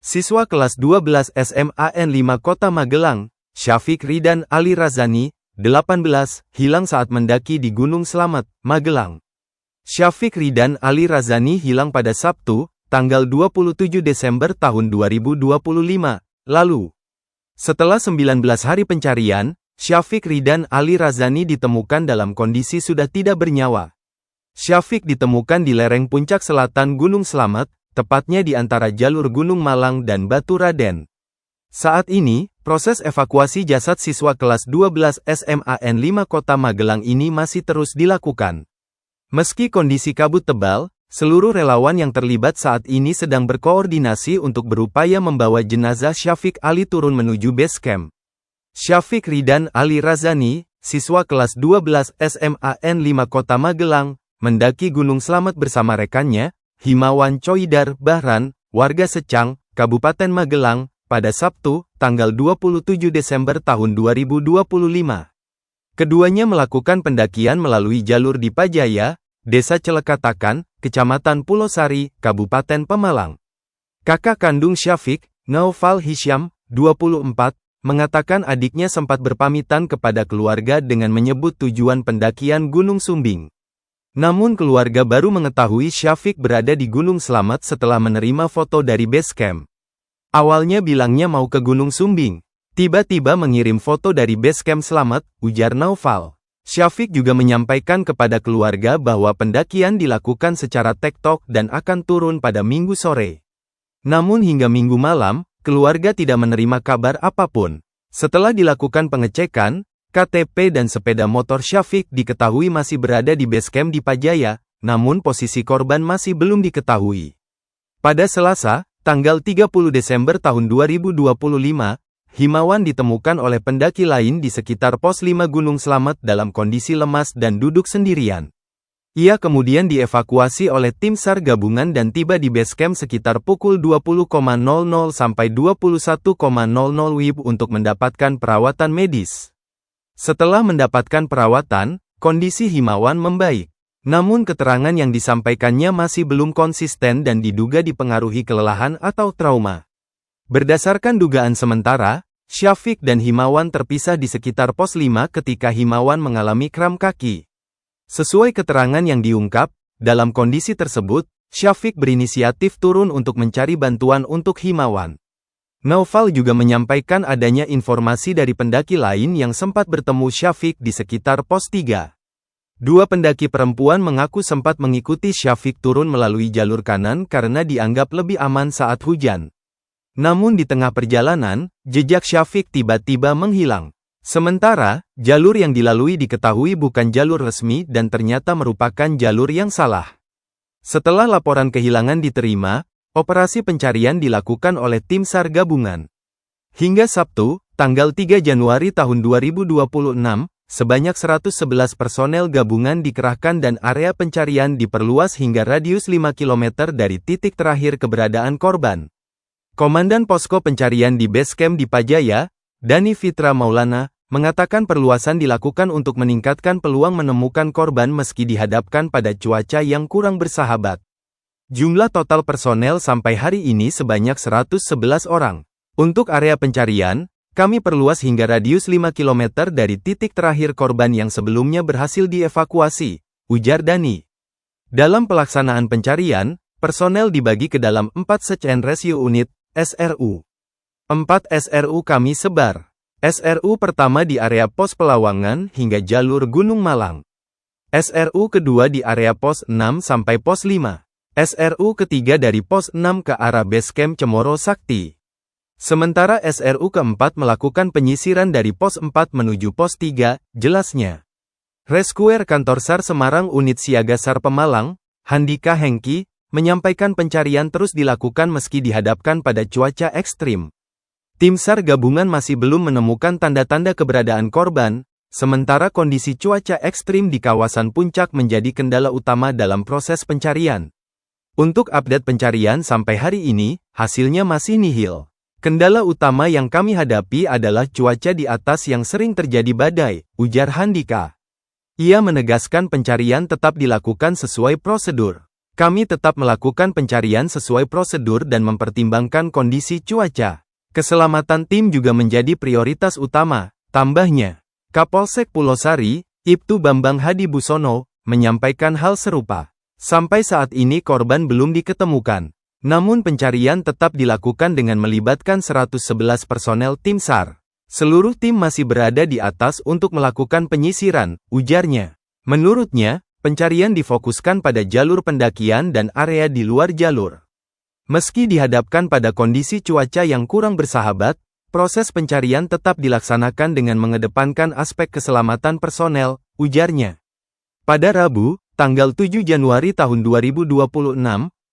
Siswa kelas 12 SMA N5 Kota Magelang, Syafiq Ridan Ali Razani, 18, hilang saat mendaki di Gunung Slamet, Magelang. Syafiq Ridan Ali Razani hilang pada Sabtu, tanggal 27 Desember tahun 2025, lalu. Setelah 19 hari pencarian, Syafiq Ridan Ali Razani ditemukan dalam kondisi sudah tidak bernyawa. Syafiq ditemukan di lereng puncak selatan Gunung Slamet, tepatnya di antara jalur Gunung Malang dan Batu Raden. Saat ini, proses evakuasi jasad siswa kelas 12 SMA N5 Kota Magelang ini masih terus dilakukan. Meski kondisi kabut tebal, seluruh relawan yang terlibat saat ini sedang berkoordinasi untuk berupaya membawa jenazah Syafiq Ali turun menuju base camp. Syafiq Ridan Ali Razani, siswa kelas 12 SMA N5 Kota Magelang, mendaki Gunung Slamet bersama rekannya, Himawan Coidar Bahran, warga Secang, Kabupaten Magelang, pada Sabtu, tanggal 27 Desember tahun 2025. Keduanya melakukan pendakian melalui jalur di Pajaya, Desa Celekatakan, Kecamatan Pulau Sari, Kabupaten Pemalang. Kakak kandung Syafiq, Naufal Hisyam, 24, mengatakan adiknya sempat berpamitan kepada keluarga dengan menyebut tujuan pendakian Gunung Sumbing. Namun keluarga baru mengetahui Syafiq berada di Gunung Slamet setelah menerima foto dari base camp. Awalnya bilangnya mau ke Gunung Sumbing, tiba-tiba mengirim foto dari base camp Slamet, ujar Naufal. Syafiq juga menyampaikan kepada keluarga bahwa pendakian dilakukan secara tektok dan akan turun pada Minggu sore. Namun hingga Minggu malam, keluarga tidak menerima kabar apapun. Setelah dilakukan pengecekan, KTP dan sepeda motor Syafiq diketahui masih berada di base camp di Pajaya, namun posisi korban masih belum diketahui. Pada Selasa, tanggal 30 Desember tahun 2025, Himawan ditemukan oleh pendaki lain di sekitar pos 5 Gunung Slamet dalam kondisi lemas dan duduk sendirian. Ia kemudian dievakuasi oleh tim SAR gabungan dan tiba di base camp sekitar pukul 20.00 sampai 21.00 WIB untuk mendapatkan perawatan medis. Setelah mendapatkan perawatan, kondisi Himawan membaik. Namun keterangan yang disampaikannya masih belum konsisten dan diduga dipengaruhi kelelahan atau trauma. Berdasarkan dugaan sementara, Syafiq dan Himawan terpisah di sekitar pos 5 ketika Himawan mengalami kram kaki. Sesuai keterangan yang diungkap, dalam kondisi tersebut, Syafiq berinisiatif turun untuk mencari bantuan untuk Himawan. Naufal juga menyampaikan adanya informasi dari pendaki lain yang sempat bertemu Syafiq di sekitar pos 3. Dua pendaki perempuan mengaku sempat mengikuti Syafiq turun melalui jalur kanan karena dianggap lebih aman saat hujan. Namun di tengah perjalanan, jejak Syafiq tiba-tiba menghilang. Sementara, jalur yang dilalui diketahui bukan jalur resmi dan ternyata merupakan jalur yang salah. Setelah laporan kehilangan diterima, operasi pencarian dilakukan oleh tim SAR gabungan. Hingga Sabtu, tanggal 3 Januari tahun 2026, sebanyak 111 personel gabungan dikerahkan dan area pencarian diperluas hingga radius 5 km dari titik terakhir keberadaan korban. Komandan Posko Pencarian di Base Camp di Pajaya, Dani Fitra Maulana, mengatakan perluasan dilakukan untuk meningkatkan peluang menemukan korban meski dihadapkan pada cuaca yang kurang bersahabat. Jumlah total personel sampai hari ini sebanyak 111 orang. Untuk area pencarian, kami perluas hingga radius 5 km dari titik terakhir korban yang sebelumnya berhasil dievakuasi, ujar Dani. Dalam pelaksanaan pencarian, personel dibagi ke dalam 4 Search and Rescue Unit, SRU. 4 SRU kami sebar. SRU pertama di area pos Pelawangan hingga jalur Gunung Malang. SRU kedua di area pos 6 sampai pos 5. SRU ketiga dari pos 6 ke arah base camp Cemoro Sakti. Sementara SRU keempat melakukan penyisiran dari pos 4 menuju pos 3, jelasnya. Rescuer Kantor SAR Semarang Unit Siaga SAR Pemalang, Handika Hengki, menyampaikan pencarian terus dilakukan meski dihadapkan pada cuaca ekstrim. Tim SAR gabungan masih belum menemukan tanda-tanda keberadaan korban, sementara kondisi cuaca ekstrim di kawasan puncak menjadi kendala utama dalam proses pencarian. Untuk update pencarian sampai hari ini, hasilnya masih nihil. Kendala utama yang kami hadapi adalah cuaca di atas yang sering terjadi badai, ujar Handika. Ia menegaskan pencarian tetap dilakukan sesuai prosedur. Kami tetap melakukan pencarian sesuai prosedur dan mempertimbangkan kondisi cuaca. Keselamatan tim juga menjadi prioritas utama, tambahnya. Kapolsek Pulosari, Ibtu Bambang Hadibusono, menyampaikan hal serupa. Sampai saat ini korban belum diketemukan. Namun pencarian tetap dilakukan dengan melibatkan 111 personel tim SAR. Seluruh tim masih berada di atas untuk melakukan penyisiran, ujarnya. Menurutnya, pencarian difokuskan pada jalur pendakian dan area di luar jalur. Meski dihadapkan pada kondisi cuaca yang kurang bersahabat, proses pencarian tetap dilaksanakan dengan mengedepankan aspek keselamatan personel, ujarnya. Pada Rabu, tanggal 7 Januari tahun 2026,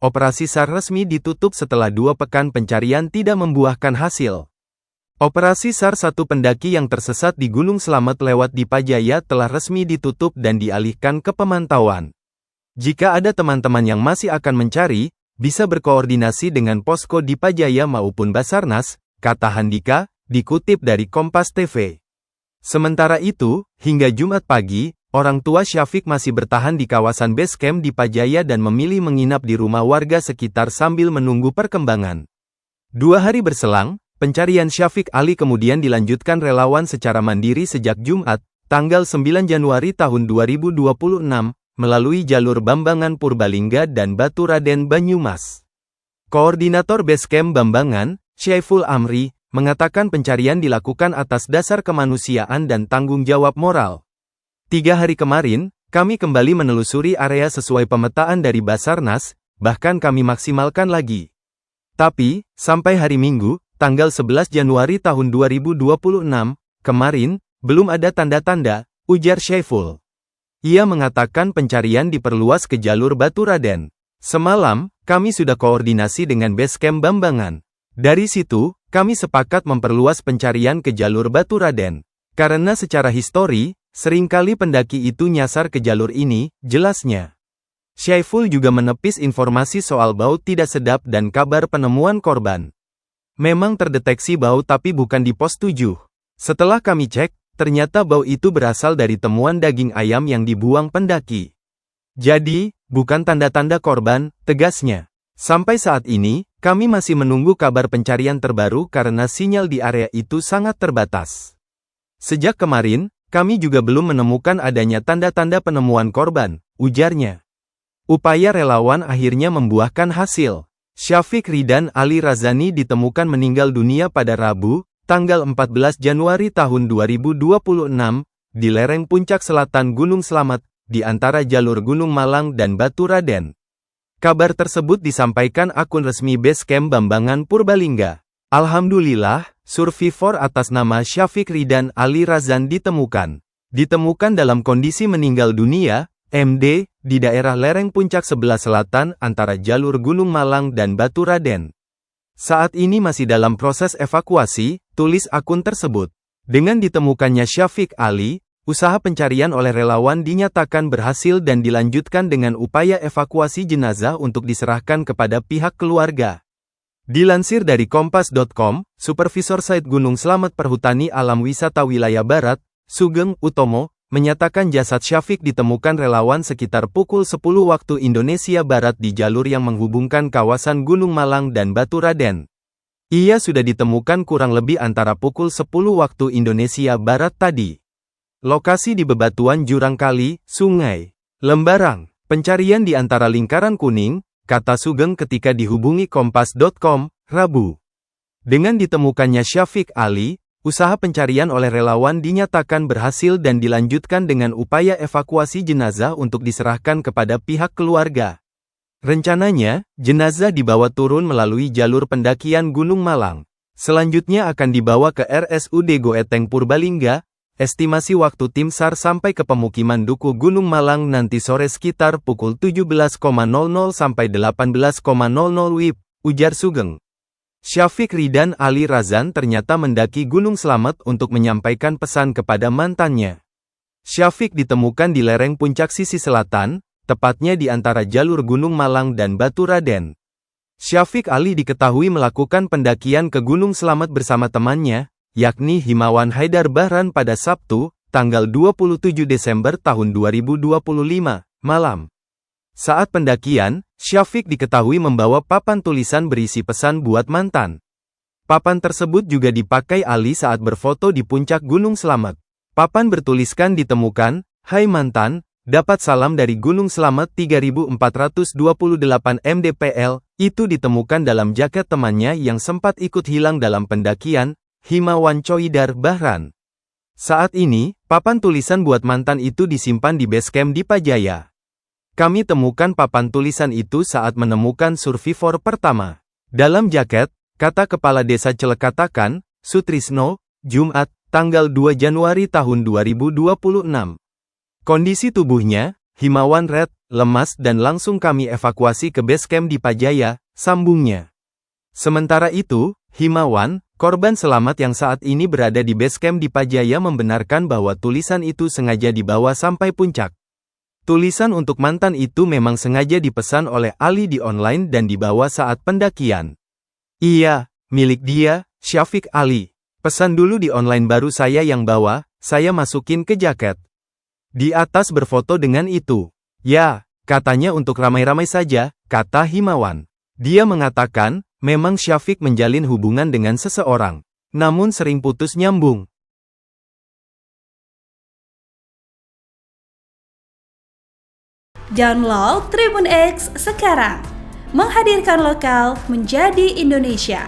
operasi SAR resmi ditutup setelah 2 pekan pencarian tidak membuahkan hasil. Operasi SAR 1 pendaki yang tersesat di Gunung Slamet lewat Dipajaya telah resmi ditutup dan dialihkan ke pemantauan. Jika ada teman-teman yang masih akan mencari, bisa berkoordinasi dengan posko Dipajaya maupun Basarnas, kata Handika, dikutip dari Kompas TV. Sementara itu, hingga Jumat pagi, orang tua Syafiq masih bertahan di kawasan base camp Dipajaya dan memilih menginap di rumah warga sekitar sambil menunggu perkembangan. 2 hari berselang, pencarian Syafiq Ali kemudian dilanjutkan relawan secara mandiri sejak Jumat, tanggal 9 Januari tahun 2026, melalui jalur Bambangan Purbalingga dan Baturaden Banyumas. Koordinator Basecamp Bambangan, Syaiful Amri, mengatakan pencarian dilakukan atas dasar kemanusiaan dan tanggung jawab moral. 3 hari kemarin, kami kembali menelusuri area sesuai pemetaan dari Basarnas, bahkan kami maksimalkan lagi. Tapi, sampai hari Minggu, tanggal 11 Januari tahun 2026, kemarin, belum ada tanda-tanda, ujar Syaiful. Ia mengatakan pencarian diperluas ke jalur Baturaden. Semalam, kami sudah koordinasi dengan Basecamp Bambangan. Dari situ, kami sepakat memperluas pencarian ke jalur Baturaden. Karena secara histori, seringkali pendaki itu nyasar ke jalur ini, jelasnya. Syaiful juga menepis informasi soal bau tidak sedap dan kabar penemuan korban. Memang terdeteksi bau tapi bukan di pos 7. Setelah kami cek, ternyata bau itu berasal dari temuan daging ayam yang dibuang pendaki. Jadi, bukan tanda-tanda korban, tegasnya. Sampai saat ini, kami masih menunggu kabar pencarian terbaru karena sinyal di area itu sangat terbatas. Sejak kemarin, kami juga belum menemukan adanya tanda-tanda penemuan korban, ujarnya. Upaya relawan akhirnya membuahkan hasil. Syafiq Ridan Ali Razani ditemukan meninggal dunia pada Rabu, tanggal 14 Januari tahun 2026, di lereng puncak selatan Gunung Slamet, di antara jalur Gunung Malang dan Baturaden. Kabar tersebut disampaikan akun resmi Basecamp Bambangan Purbalingga. Alhamdulillah, survivor atas nama Syafiq Ridan Ali Razan ditemukan. Ditemukan dalam kondisi meninggal dunia, MD, di daerah lereng puncak sebelah selatan antara jalur Gunung Malang dan Baturaden. Saat ini masih dalam proses evakuasi, tulis akun tersebut. Dengan ditemukannya Syafiq Ali, usaha pencarian oleh relawan dinyatakan berhasil dan dilanjutkan dengan upaya evakuasi jenazah untuk diserahkan kepada pihak keluarga. Dilansir dari Kompas.com, Supervisor Site Gunung Slamet Perhutani Alam Wisata Wilayah Barat, Sugeng Utomo, menyatakan jasad Syafiq ditemukan relawan sekitar pukul 10 waktu Indonesia Barat di jalur yang menghubungkan kawasan Gunung Malang dan Baturaden. Ia sudah ditemukan kurang lebih antara pukul 10 waktu Indonesia Barat tadi. Lokasi di bebatuan jurang kali, sungai, Lembarang. Pencarian di antara lingkaran kuning, kata Sugeng ketika dihubungi Kompas.com, Rabu. Dengan ditemukannya Syafiq Ali, usaha pencarian oleh relawan dinyatakan berhasil dan dilanjutkan dengan upaya evakuasi jenazah untuk diserahkan kepada pihak keluarga. Rencananya, jenazah dibawa turun melalui jalur pendakian Gunung Malang. Selanjutnya akan dibawa ke RSUD Goeteng Purbalingga. Estimasi waktu tim SAR sampai ke pemukiman Duku Gunung Malang nanti sore sekitar pukul 17.00 sampai 18.00 WIB, ujar Sugeng. Syafiq Ridan Ali Razan ternyata mendaki Gunung Slamet untuk menyampaikan pesan kepada mantannya. Syafiq ditemukan di lereng puncak sisi selatan, tepatnya di antara jalur Gunung Malang dan Baturaden. Syafiq Ali diketahui melakukan pendakian ke Gunung Slamet bersama temannya, yakni Himawan Haidar Bahran pada Sabtu, tanggal 27 Desember tahun 2025, malam. Saat pendakian, Syafiq diketahui membawa papan tulisan berisi pesan buat mantan. Papan tersebut juga dipakai Ali saat berfoto di puncak Gunung Slamet. Papan bertuliskan ditemukan, "Hai mantan, dapat salam dari Gunung Slamet 3428 mdpl." Itu ditemukan dalam jaket temannya yang sempat ikut hilang dalam pendakian, Himawan Choidar Bahran. Saat ini, papan tulisan buat mantan itu disimpan di base camp di Pajaya. Kami temukan papan tulisan itu saat menemukan survivor pertama. Dalam jaket, kata Kepala Desa Celek katakan, Sutrisno, Jumat, tanggal 2 Januari tahun 2026. Kondisi tubuhnya, Himawan red, lemas dan langsung kami evakuasi ke base camp di Pajaya, sambungnya. Sementara itu, Himawan, korban selamat yang saat ini berada di base camp di Pajaya membenarkan bahwa tulisan itu sengaja dibawa sampai puncak. Tulisan untuk mantan itu memang sengaja dipesan oleh Ali di online dan dibawa saat pendakian. Iya, milik dia, Syafiq Ali. Pesan dulu di online baru saya yang bawa, saya masukin ke jaket. Di atas berfoto dengan itu. Ya, katanya untuk ramai-ramai saja, kata Himawan. Dia mengatakan, memang Syafiq menjalin hubungan dengan seseorang, namun sering putus nyambung. Download Tribun X sekarang, menghadirkan lokal menjadi Indonesia.